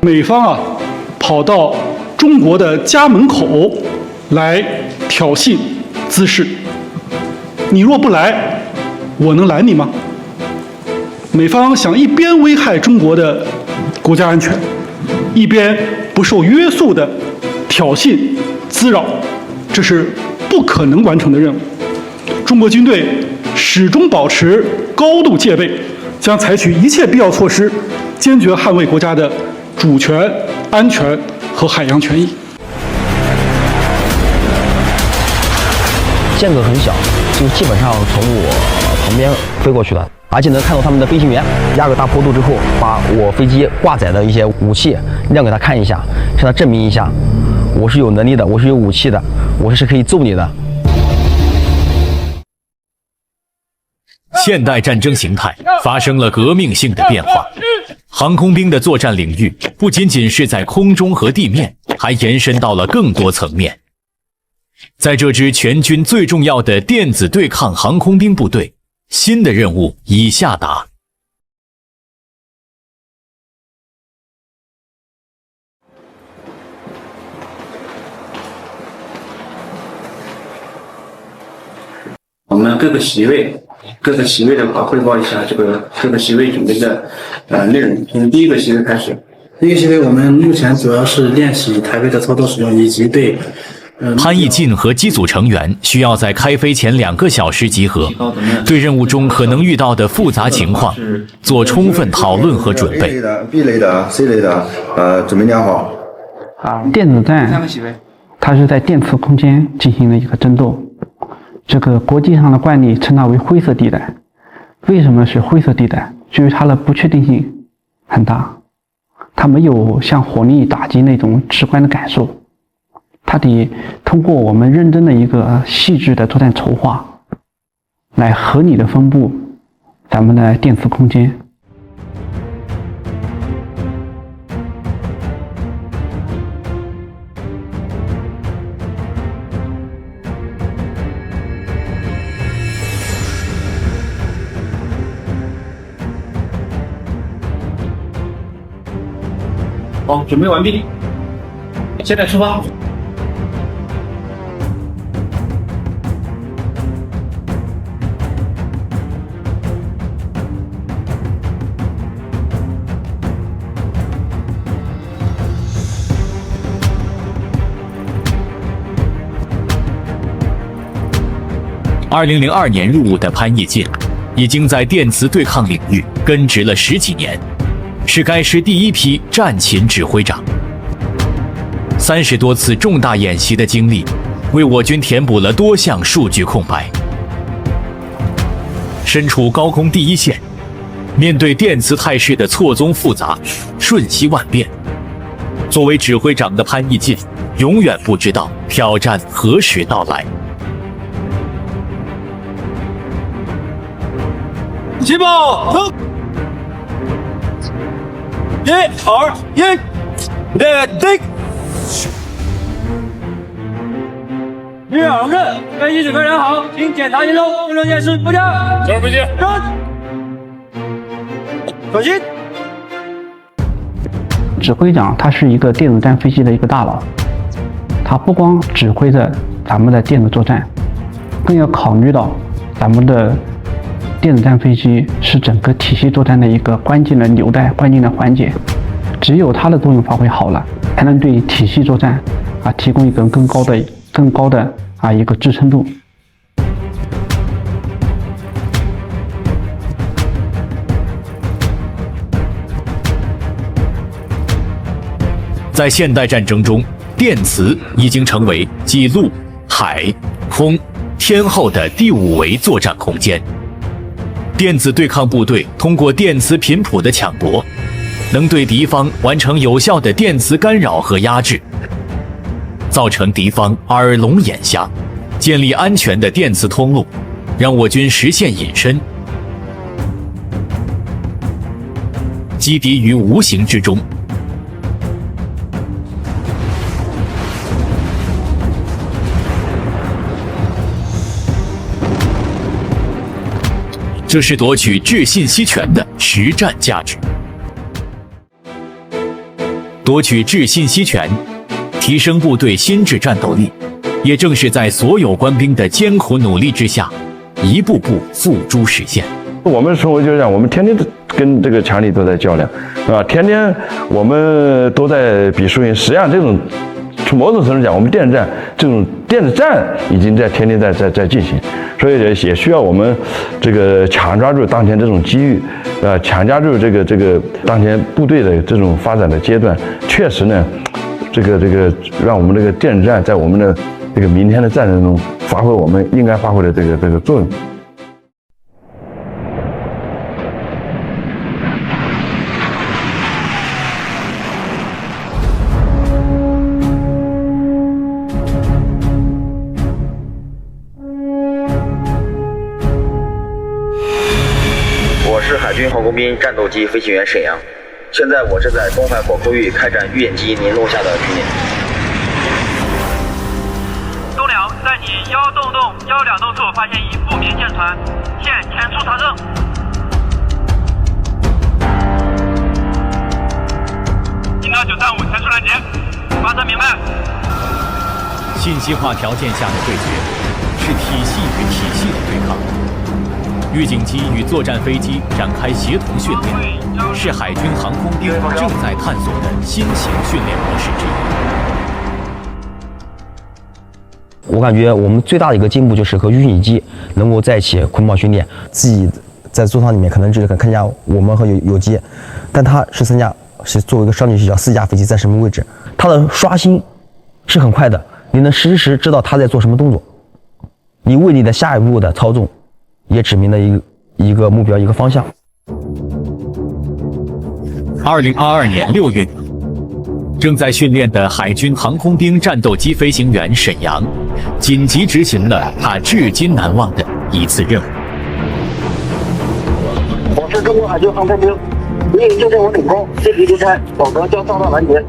美方跑到中国的家门口来挑衅滋事，你若不来，我能拦你吗？美方想一边危害中国的国家安全，一边不受约束的挑衅滋扰，这是不可能完成的任务。中国军队始终保持高度戒备，将采取一切必要措施，坚决捍卫国家的主权、安全和海洋权益。间隔很小，就基本上从我旁边飞过去的，而且能看到他们的飞行员压个大坡度之后，把我飞机挂载的一些武器亮给他看一下，向他证明一下，我是有能力的，我是有武器的，我是可以揍你的。现代战争形态发生了革命性的变化，航空兵的作战领域不仅仅是在空中和地面，还延伸到了更多层面。在这支全军最重要的电子对抗航空兵部队，新的任务已下达。我们各个席位的话汇报一下这个各个席位准备的内容。从第一个席位开始。第一个席位我们目前主要是练习台飞的操作使用，以及对潘毅进和机组成员需要在开飞前2个小时集合，对任务中可能遇到的复杂情况做充分讨论和准备。A 类的、B 类的、C 类的，准备良好。电子战，它是在电磁空间进行的一个争斗。这个国际上的惯例称它为灰色地带。为什么是灰色地带？就是它的不确定性很大，它没有像火力打击那种直观的感受，它得通过我们认真的一个细致的作战筹划，来合理的分布咱们的电磁空间。好，准备完毕，现在出发。2002年入伍的潘毅进，已经在电磁对抗领域根植了10几年。是该师第一批战勤指挥长，30多次重大演习的经历，为我军填补了多项数据空白。身处高空第一线，面对电磁态势的错综复杂、瞬息万变，作为指挥长的潘毅进，永远不知道挑战何时到来。起跑，走。1、2、1，定。2个，飞机准备良好，请检查节奏，无论演示步调。这儿飞机。小心。指挥长他是一个电子战飞机的一个大佬，他不光指挥着咱们的电子作战，更要考虑到咱们的电子战飞机是整个体系作战的一个关键的纽带、关键的环节，只有它的作用发挥好了，才能对体系作战提供一个更高的一个支撑度。在现代战争中，电磁已经成为继陆、海、空、天后的第5维作战空间。电子对抗部队通过电磁频谱的抢夺，能对敌方完成有效的电磁干扰和压制，造成敌方耳聋眼瞎，建立安全的电磁通路，让我军实现隐身，击敌于无形之中。这是夺取制信息权的实战价值。夺取制信息权，提升部队心智战斗力，也正是在所有官兵的艰苦努力之下，一步步付诸实现。我们生活就这样，我们天天跟这个强力都在较量，天天我们都在比输赢。实际上，这种从某种程度讲，我们电子战这种电子战已经天天在进行，所以也需要我们这个抢抓住当前这种机遇，抢抓住这个当前部队的这种发展的阶段，确实呢，这个让我们这个电子战在我们的这个明天的战争中发挥我们应该发挥的这个作用。我是海军航空兵战斗机飞行员沈阳，现在我是在东海火科域开展预演机联络下的训练。东辽，在你1洞洞、1.2洞处发现一不明舰船，现前处查证。听到935前处拦截，发射明白。信息化条件下的对决，是体系与体系的对抗。预警机与作战飞机展开协同训练，是海军航空兵正在探索的新型训练模式之一。我感觉我们最大的一个进步就是和预警机能够在一起捆绑训练。自己在座舱里面可能只看见我们和有机，但它13架是作为一个上去需要4架飞机在什么位置，它的刷新是很快的，你能实时知道它在做什么动作，你为你的下一步的操纵也指明了一个目标，一个方向。2022年6月，正在训练的海军航空兵战斗机飞行员沈阳，紧急执行了他至今难忘的一次任务。我是中国海军航空兵，你已就任我领功，这批离开，否则将遭到拦截。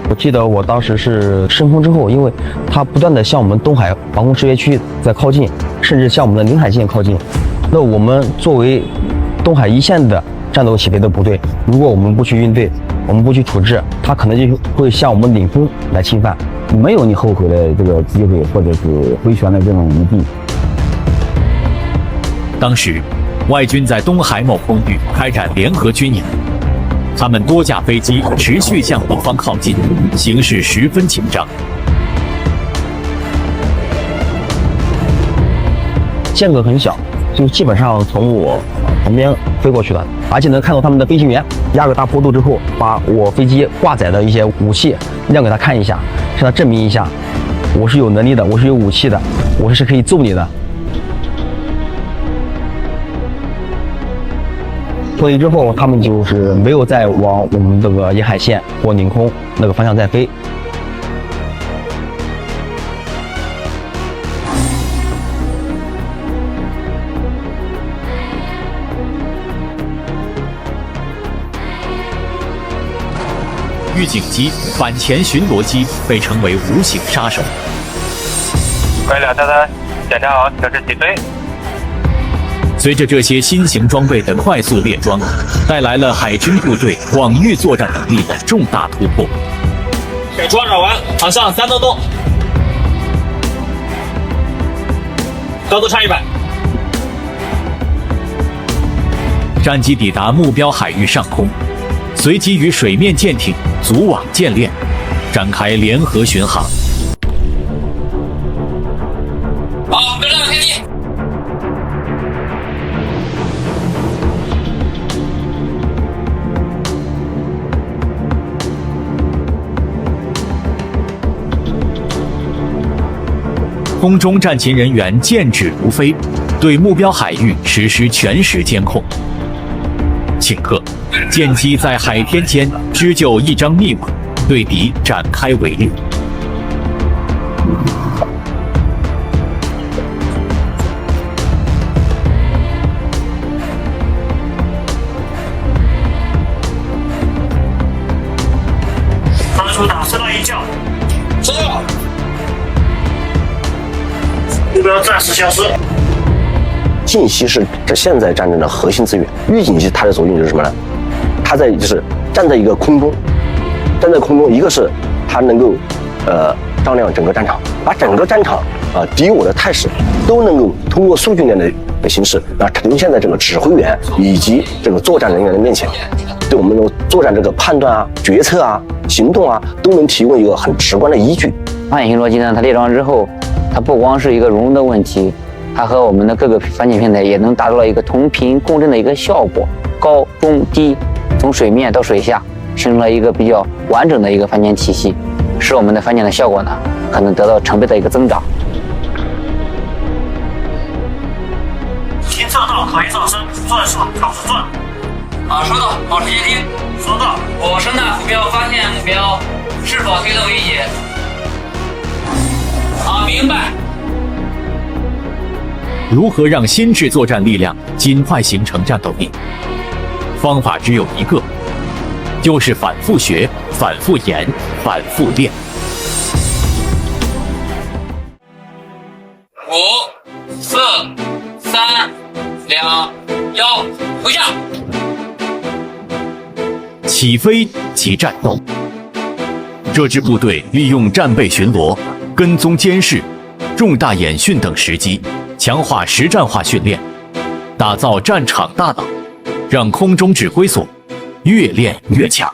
我记得我当时是升空之后，因为它不断的向我们东海防空识别区在靠近，甚至向我们的领海线靠近。那我们作为东海一线的战斗起飞的部队，如果我们不去应对，我们不去处置，它可能就会向我们领空来侵犯，没有你后悔的这个机会或者是回旋的这种余地。当时，外军在东海某空域开展联合军演。他们多架飞机持续向我方靠近，形势十分紧张。间隔很小，就基本上从我旁边飞过去的，而且能看到他们的飞行员压个大坡度之后，把我飞机挂载的一些武器亮给他看一下，向他证明一下，我是有能力的，我是有武器的，我是可以揍你的。脱离之后，他们就是没有再往我们这个沿海线或领空那个方向再飞。预警机、反潜巡逻机被称为无形杀手。快233，检查好，测试起飞。随着这些新型装备的快速列装，带来了海军部队广域作战能力的重大突破。给装扰完，航向3洞洞，高度差100。战机抵达目标海域上空，随即与水面舰艇组网建链，展开联合巡航。好，跟上开机。空中战勤人员剑指如飞，对目标海域实施全时监控。顷刻，舰机在海天间织就一张密网，对敌展开围猎。发出打声的一叫，收到。目标暂时消失。信息是现在战争的核心资源。预警机它的作用就是什么呢？它就是站在一个空中，站在空中，一个是它能够丈量整个战场，把整个战场敌我的态势都能够通过数据链的形式呈现在这个指挥员以及这个作战人员的面前，对我们的作战这个判断啊、决策啊、行动啊，都能提供一个很直观的依据。反潜型逻辑呢，它列装之后，它不光是一个容容的问题，它和我们的各个反潜平台也能达到了一个同频共振的一个效果，高中低，从水面到水下，形成了一个比较完整的一个反潜体系，使我们的反潜的效果呢，可能得到成倍的一个增长。听测到可疑上升，转速90转。收到，保持接听。收到。我声呐浮标发现目标，是否推动威胁？明白。如何让心智作战力量尽快形成战斗力？方法只有一个，就是反复学、反复演、反复练。5、4、3、2、1，回下。起飞即战斗。这支部队利用战备巡逻、跟踪监视、重大演训等时机，强化实战化训练，打造战场大脑，让空中指挥所越练越强。